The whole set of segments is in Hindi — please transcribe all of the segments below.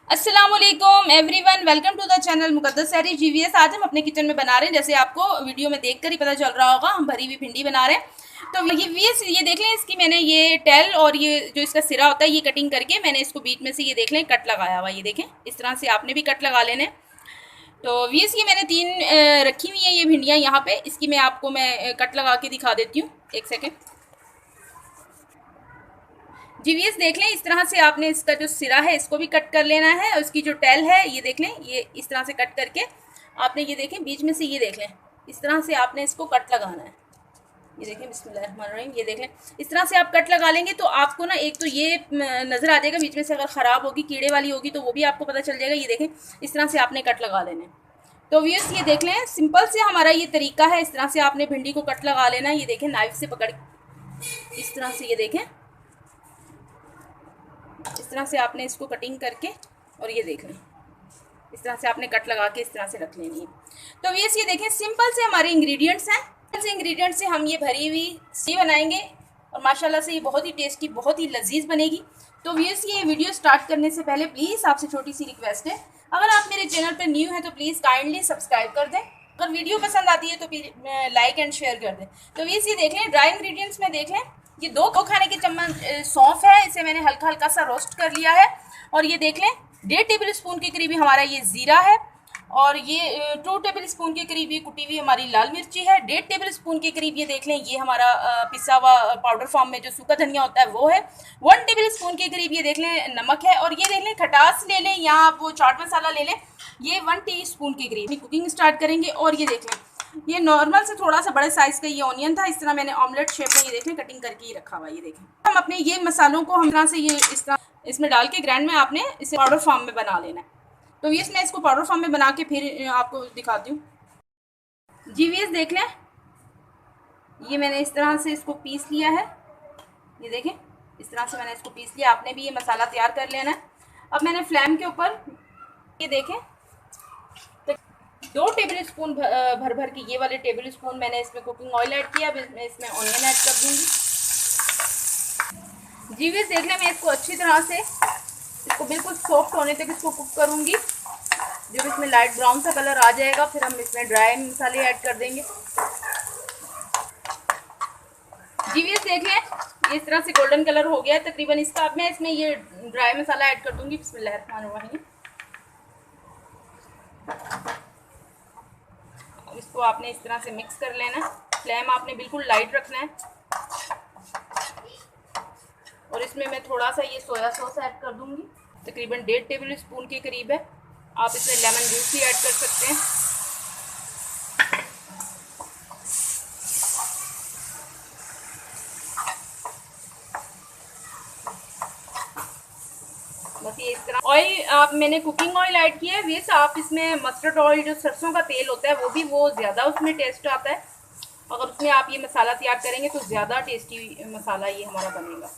अस्सलामुअलैकुम everyone, welcome to the channel Muqaddas Sairi GVS. आज हम अपने किचन में बना रहे हैं, जैसे आपको वीडियो में देखकर ही पता चल रहा होगा, हम भरी हुई भिंडी बना रहे हैं। तो ये देख लें, इसकी मैंने ये टेल और ये जो इसका सिरा होता है ये कटिंग करके मैंने इसको बीच में से ये देख लें कट लगाया हुआ। ये देखें, इस तरह से आपने भी कट लगा लेने। तो वीस ये मैंने तीन रखी हुई हैं ये भिंडियाँ यहाँ पे। इसकी मैं आपको कट लगा के दिखा देती हूँ, एक सेकेंड। जीवीएस देख लें, इस तरह से आपने इसका जो सिरा है इसको भी कट कर लेना है और इसकी जो टेल है ये देख लें, ये इस तरह से कट करके आपने ये देखें बीच में से ये देख लें, इस तरह से आपने इसको कट लगाना है। ये देखें, बिस्मिल्लाहिर्रहमानिर्रहीम, ये देख लें, इस तरह से आप कट लगा लेंगे तो आपको ना एक तो ये नज़र आ जाएगा, बीच में से अगर ख़राब होगी कीड़े वाली होगी तो वो भी आपको पता चल जाएगा। ये देखें, इस तरह से आपने कट लगा लेने। तो व्यूअर्स ये देख लें, सिंपल से हमारा ये तरीका है, इस तरह से आपने भिंडी को कट लगा लेना है। ये देखें, नाइफ से पकड़ इस तरह से, ये देखें इस तरह से आपने इसको कटिंग करके और ये देख लें, इस तरह से आपने कट लगा के इस तरह से रख लेनी है। तो ये देखें, सिंपल से हमारे इंग्रेडिएंट्स हैं। ऐसे इंग्रेडिएंट्स से हम ये भरी हुई सी बनाएंगे और माशाल्लाह से ये बहुत ही टेस्टी, बहुत ही लजीज बनेगी। तो व्यूअर्स ये वीडियो स्टार्ट करने से पहले प्लीज़ आपसे छोटी सी रिक्वेस्ट है, अगर आप मेरे चैनल पर न्यू हैं तो प्लीज़ काइंडली सब्सक्राइब कर दें। अगर वीडियो पसंद आती है तो लाइक एंड शेयर कर दें। तो व्यूअर्स ये देख लें, ड्राई इंग्रेडिएंट्स में देख लें, ये दो खाने के चम्मच सौंफ है, इसे मैंने हल्का हल्का सा रोस्ट कर लिया है। और ये देख लें, 1.5 टेबल स्पून के करीब हमारा ये ज़ीरा है और ये 2 टेबल स्पून के करीब ये कुटी हुई हमारी लाल मिर्ची है। 1.5 टेबल स्पून के करीब ये देख लें, ये हमारा पिसा हुआ पाउडर फॉर्म में जो सूखा धनिया होता है वो है। 1 टेबल स्पून के करीब ये देख लें नमक है। और ये देख लें, खटास ले लें या आप वो चाट मसाला ले लें, ये 1 टीस्पून के करीब। कुकिंग स्टार्ट करेंगे और ये देख लें, ये नॉर्मल से थोड़ा सा बड़े साइज़ का ये ऑनियन था, इस तरह मैंने ऑमलेट शेप में ये देखें कटिंग करके ही रखा हुआ। ये देखें, हम अपने ये मसालों को हम तरह से ये इस तरह इसमें डाल के ग्राइंड में आपने इसे पाउडर फॉर्म में बना लेना है। तो वीएस मैं इसको पाउडर फॉर्म में बना के फिर आपको दिखाती हूँ। जी वीएस देख लें, ये मैंने इस तरह से इसको पीस लिया है। ये देखें, इस तरह से मैंने इसको पीस लिया। आपने भी ये मसाला तैयार कर लेना है। अब मैंने फ्लेम के ऊपर ये देखें 2 टेबल स्पून भर भर के ये वाले टेबल स्पून मैंने इसमें कुकिंग ऑयल ऐड किया। अब मैं इसमें ऑनियन ऐड कर दूंगी। जी वीएस देख लें, मैं इसको अच्छी तरह से इसको बिल्कुल सॉफ्ट होने तक इसको कुक करूंगी। जब इसमें लाइट ब्राउन सा कलर आ जाएगा फिर हम इसमें ड्राई मसाले ऐड कर देंगे। जी वीएस देख लें, ये इस तरह से गोल्डन कलर हो गया है तकरीबन इसका। अब मैं इसमें ये ड्राई मसाला ऐड कर दूंगी। बिस्मिल्लाहिर्रहमानिर्रहीम। इसको आपने इस तरह से मिक्स कर लेना है। फ्लेम आपने बिल्कुल लाइट रखना है। और इसमें मैं थोड़ा सा ये सोया सॉस ऐड कर दूंगी, तकरीबन 1.5 टेबल स्पून के करीब है। आप इसमें लेमन जूस भी ऐड कर सकते हैं। बस ये इस तरह ऑयल आप मैंने कुकिंग ऑयल ऐड किया है। वैसे आप इसमें मस्टर्ड ऑयल जो सरसों का तेल होता है वो ज़्यादा उसमें टेस्ट आता है। अगर उसमें आप ये मसाला तैयार करेंगे तो ज़्यादा टेस्टी मसाला ये हमारा बनेगा।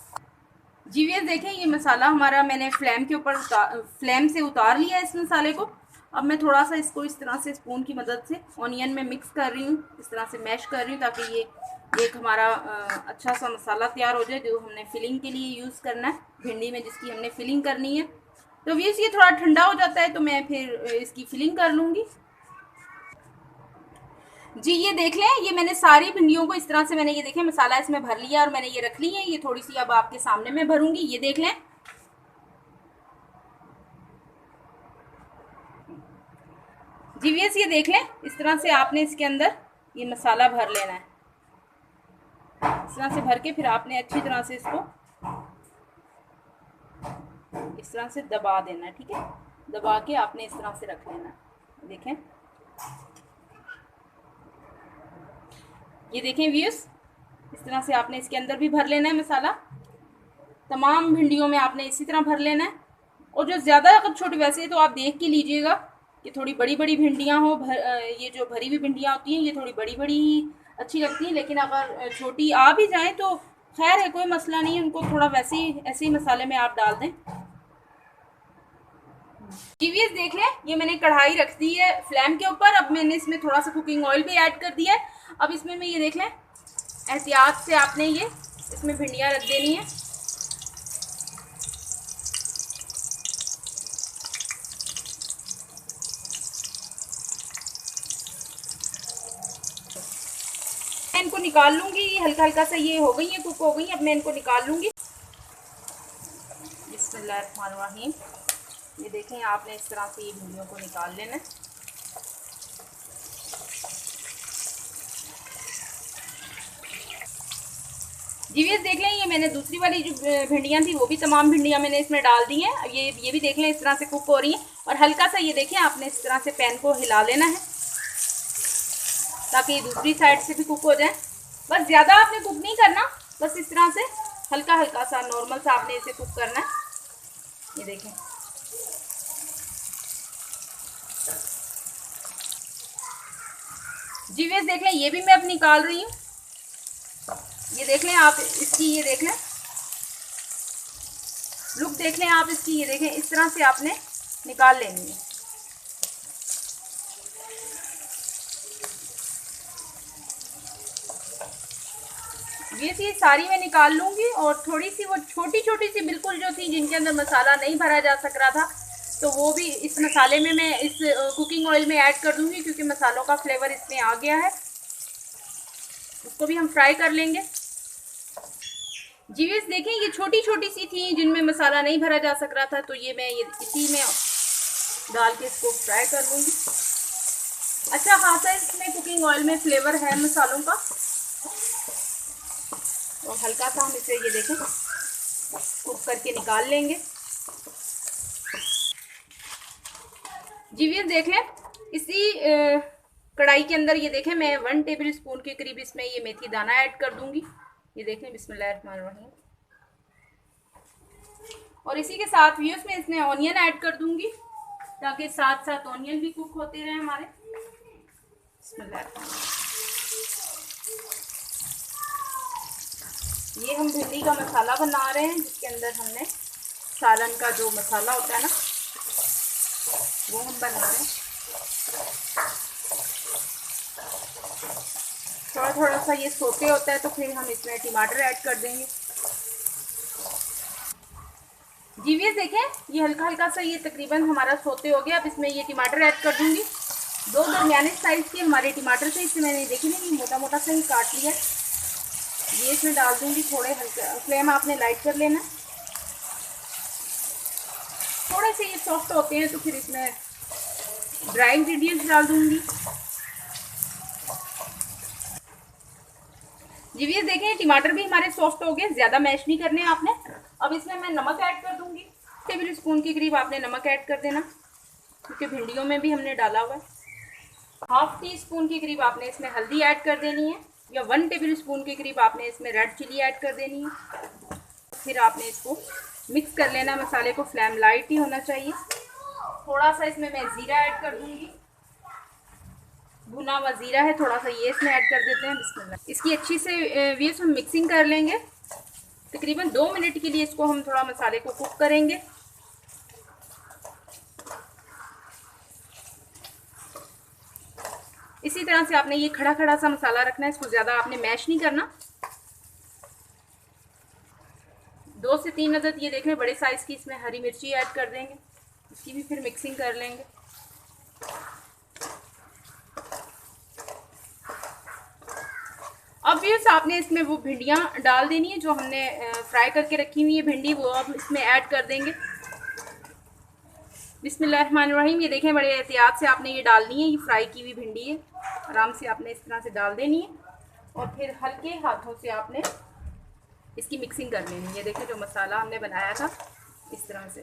जी वीएस देखें, ये मसाला हमारा मैंने फ्लेम के ऊपर फ्लेम से उतार लिया है इस मसाले को। अब मैं थोड़ा सा इसको इस तरह से स्पून की मदद से ऑनियन में मिक्स कर रही हूँ, इस तरह से मैश कर रही हूँ ताकि ये एक हमारा अच्छा सा मसाला तैयार हो जाए जो हमने फिलिंग के लिए यूज़ करना है भिंडी में, जिसकी हमने फिलिंग करनी है। तो वीएस ये थोड़ा ठंडा हो जाता है तो मैं फिर इसकी फिलिंग कर लूँगी। जी ये देख लें, ये मैंने सारी भिंडियों को इस तरह से मैंने ये देखें मसाला इसमें भर लिया और मैंने ये रख ली है। ये थोड़ी सी अब आपके सामने मैं भरूंगी। ये देख लें, जी वीएस ये देख लें, इस तरह से आपने इसके अंदर ये मसाला भर लेना है। इस तरह से भर के फिर आपने अच्छी तरह से इसको इस तरह से दबा देना है। ठीक है, दबा के आपने इस तरह से रख लेना है। देखें, ये देखें व्यूअर्स, इस तरह से आपने इसके अंदर भी भर लेना है मसाला। तमाम भिंडियों में आपने इसी तरह भर लेना है। और जो ज़्यादा अगर छोटी, वैसे तो आप देख के लीजिएगा कि थोड़ी बड़ी बड़ी भिंडियाँ हो। ये जो भरी हुई भिंडियाँ होती हैं ये थोड़ी बड़ी बड़ी ही अच्छी लगती हैं, लेकिन अगर छोटी आ भी जाएँ तो खैर है, कोई मसला नहीं है, उनको थोड़ा वैसे ही ऐसे ही मसाले में आप डाल दें। जीवीएस देख लें, ये मैंने कढ़ाई रख दी है फ्लेम के ऊपर। अब मैंने इसमें थोड़ा सा कुकिंग ऑयल भी ऐड कर दिया है। अब इसमें मैं ये देख लें, एहतियात से आपने ये इसमें भिंडियाँ रख देनी है। मैं इनको निकाल लूँगी। हल्का हल्का सा ये हो गई है, कुक हो गई है। अब मैं इनको निकाल लूँगी। बिस्मिल्लाहिर्रहमानिर्रहीम। ये देखें, आपने इस तरह से ये भिंडियों को निकाल लेना है। जी व्यूअर्स देख लें, ये मैंने दूसरी वाली जो भिंडियाँ थी वो भी तमाम भिंडियाँ मैंने इसमें डाल दी हैं। अब ये भी देख लें इस तरह से कुक हो रही हैं। और हल्का सा ये देखें, आपने इस तरह से पैन को हिला लेना है ताकि ये दूसरी साइड से भी कुक हो जाए। बस ज़्यादा आपने कुक नहीं करना, बस इस तरह से हल्का हल्का सा नॉर्मल सा आपने इसे कुक करना है। ये देखें, जी व्यूअर्स देख लें, ये भी मैं अब निकाल रही हूँ। ये देख लें आप इसकी, ये देख लें लुक देख लें आप इसकी। ये देखें, इस तरह से आपने निकाल लेनी है। ये सारी मैं निकाल लूँगी। और थोड़ी सी वो छोटी छोटी सी बिल्कुल जो थी जिनके अंदर मसाला नहीं भरा जा सक रहा था, तो वो भी इस मसाले में मैं इस कुकिंग ऑयल में ऐड कर दूँगी, क्योंकि मसालों का फ्लेवर इसमें आ गया है। उसको भी हम फ्राई कर लेंगे। जी व्यूअर्स देखें, ये छोटी छोटी सी थी जिनमें मसाला नहीं भरा जा सक रहा था, तो ये मैं इसी में डाल के इसको फ्राई कर लूँगी। अच्छा खासा इसमें कुकिंग ऑयल में फ्लेवर है मसालों का। और हल्का सा हम इसे, ये देखें, कुक करके निकाल लेंगे। जी व्यूअर्स देख लें, इसी कढ़ाई के अंदर ये देखें, मैं 1 टेबल स्पून के करीब इसमें ये मेथी दाना ऐड कर दूंगी। ये देखें, बिस्मिल्लाहिर्रहमानिर्रहीम। और इसी के साथ व्यूअर्स में इसमें ऑनियन ऐड कर दूंगी, ताकि साथ साथ ऑनियन भी कुक होते रहे हमारे। ये हम भिंडी का मसाला बना रहे हैं, जिसके अंदर हमने सालन का जो मसाला होता है ना, वो हम बना रहे हैं। थोड़ा थोड़ा सा ये सोते होता है, तो फिर हम इसमें टमाटर ऐड कर देंगे। जी व्यूअर्स देखें, ये हल्का हल्का सा ये तकरीबन हमारा सोते हो गया। अब इसमें ये टमाटर ऐड कर दूंगी। 2 दरमियाने साइज़ के हमारे टमाटर थे, इसमें मैंने देखी नहीं मोटा मोटा सा ही काट लिया। ये इसमें डाल दूंगी। थोड़े हल्का फ्लेम आपने लाइट कर लेना। थोड़े से ये सॉफ्ट होते हैं, तो फिर इसमें ड्राई इंग्रेडिएंट्स डाल दूंगी। जी व्यूअर्स देखें, टमाटर भी हमारे सॉफ्ट हो गए, ज़्यादा मैश नहीं करने आपने। अब इसमें मैं नमक ऐड कर दूंगी। टेबल स्पून के करीब आपने नमक ऐड कर देना, क्योंकि भिंडियों में भी हमने डाला हुआ है। 1/2 टीस्पून के करीब आपने इसमें हल्दी ऐड कर देनी है, या 1 टेबल स्पून के करीब आपने इसमें रेड चिली ऐड कर देनी है। फिर आपने इसको मिक्स कर लेना। मसाले को फ्लेम लाइट ही होना चाहिए। थोड़ा सा इसमें मैं ज़ीरा ऐड कर दूंगी। भुना हुआ ज़ीरा है, थोड़ा सा ये इसमें ऐड कर देते हैं। बिस्मिल्लाह। इसकी अच्छी से व्यूअर्स हम मिक्सिंग कर लेंगे। तकरीबन 2 मिनट के लिए इसको हम थोड़ा मसाले को कुक करेंगे। इसी तरह से आपने ये खड़ा खड़ा सा मसाला रखना है, इसको ज़्यादा आपने मैश नहीं करना। 2 से 3 अदद ये देखें बड़े साइज़ की इसमें हरी मिर्ची ऐड कर देंगे। इसकी भी फिर मिक्सिंग कर लेंगे। अब व्यूअर्स आपने इसमें वो भिंडियाँ डाल देनी है जो हमने फ्राई करके रखी हुई है भिंडी, वो अब इसमें ऐड कर देंगे। बिस्मिल्लाहिर्रहमानिर्रहीम। ये देखें, बड़े एहतियात से आपने ये डालनी है। ये फ्राई की हुई भिंडी है, आराम से आपने इस तरह से डाल देनी है। और फिर हल्के हाथों से आपने इसकी मिक्सिंग कर लेनी है। ये देखें, जो मसाला हमने बनाया था इस तरह से।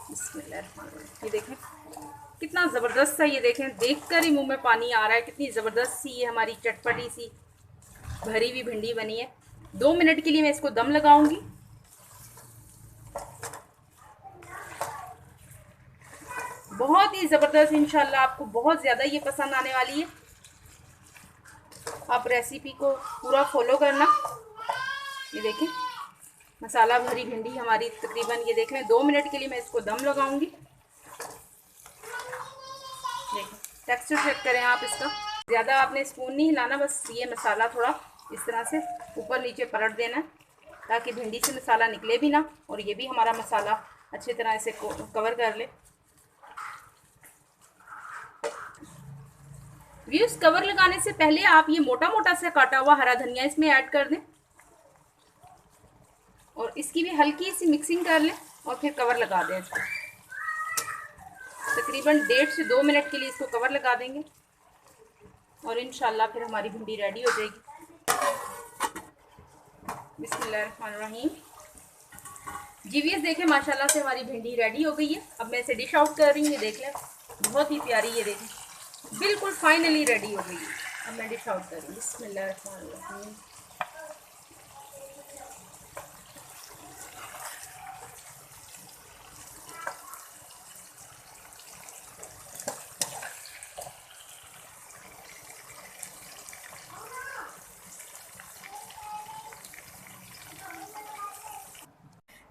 बिस्मिल्लाहिर्रहमानिर्रहीम। ये देखें कितना ज़बरदस्त सा, ये देखें देखकर ही मुंह में पानी आ रहा है। कितनी ज़बरदस्त सी ये हमारी चटपटी सी भरी हुई भिंडी बनी है। 2 मिनट के लिए मैं इसको दम लगाऊंगी। बहुत ही ज़बरदस्त, इंशाल्लाह आपको बहुत ज़्यादा ये पसंद आने वाली है। आप रेसिपी को पूरा फॉलो करना। ये देखें, मसाला भरी भिंडी हमारी तकरीबन, ये देख लें 2 मिनट के लिए मैं इसको दम लगाऊंगी। देखें, टेक्सचर चेक करें आप इसका। ज़्यादा आपने स्पून नहीं हिलाना, बस ये मसाला थोड़ा इस तरह से ऊपर नीचे पलट देना, ताकि भिंडी से मसाला निकले भी ना, और ये भी हमारा मसाला अच्छी तरह से कवर कर ले। व्यूअर्स कवर लगाने से पहले आप ये मोटा मोटा सा काटा हुआ हरा धनिया इसमें ऐड कर दें और इसकी भी हल्की सी मिक्सिंग कर लें और फिर कवर लगा दें इसको। तकरीबन 1.5 से 2 मिनट के लिए इसको कवर लगा देंगे और इंशाल्लाह फिर हमारी भिंडी रेडी हो जाएगी। बिस्मिल्लाहिर्रहमानिर्रहीम। जी व्यूअर्स देखें माशाल्लाह से हमारी भिंडी रेडी हो गई है। अब मैं इसे डिश आउट कर रही हूँ, ये देख लें बहुत ही प्यारी, ये देखें बिल्कुल फाइनली रेडी हो गई है। अब मैं डिश आउट कर रही हूँ। बिस्मिल्लाहिर्रहमानिर्रहीम।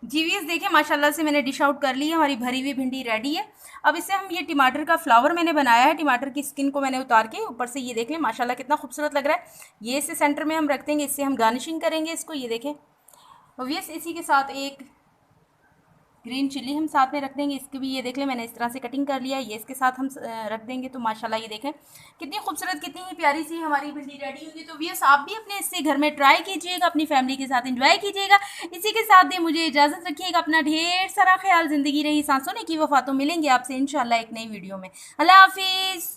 जी व्यूअर्स देखिए माशाल्लाह से मैंने डिश आउट कर ली है, हमारी भरी हुई भिंडी रेडी है। अब इसे हम ये टमाटर का फ्लावर मैंने बनाया है, टमाटर की स्किन को मैंने उतार के ऊपर से, ये देख लें माशाल्लाह कितना खूबसूरत लग रहा है। ये इसे सेंटर में हम रख देंगे, इससे हम गार्निशिंग करेंगे इसको, ये देखें। और व्यूअर्स इसी के साथ एक ग्रीन चिल्ली हम साथ में रख देंगे, इसकी भी ये देख लें मैंने इस तरह से कटिंग कर लिया है, ये इसके साथ हम रख देंगे। तो माशाल्लाह ये देखें कितनी खूबसूरत, कितनी ही प्यारी सी हमारी भिंडी रेडी होगी। तो व्यूअर्स आप भी अपने इससे घर में ट्राई कीजिएगा, अपनी फैमिली के साथ एंजॉय कीजिएगा। इसी के साथ ही मुझे इजाज़त रखिएगा, अपना ढेर सारा ख्याल। ज़िंदगी रही सांसों ने की वफा। तो मिलेंगे आपसे इंशाल्लाह एक नई वीडियो में। अल्लाह हाफिज़।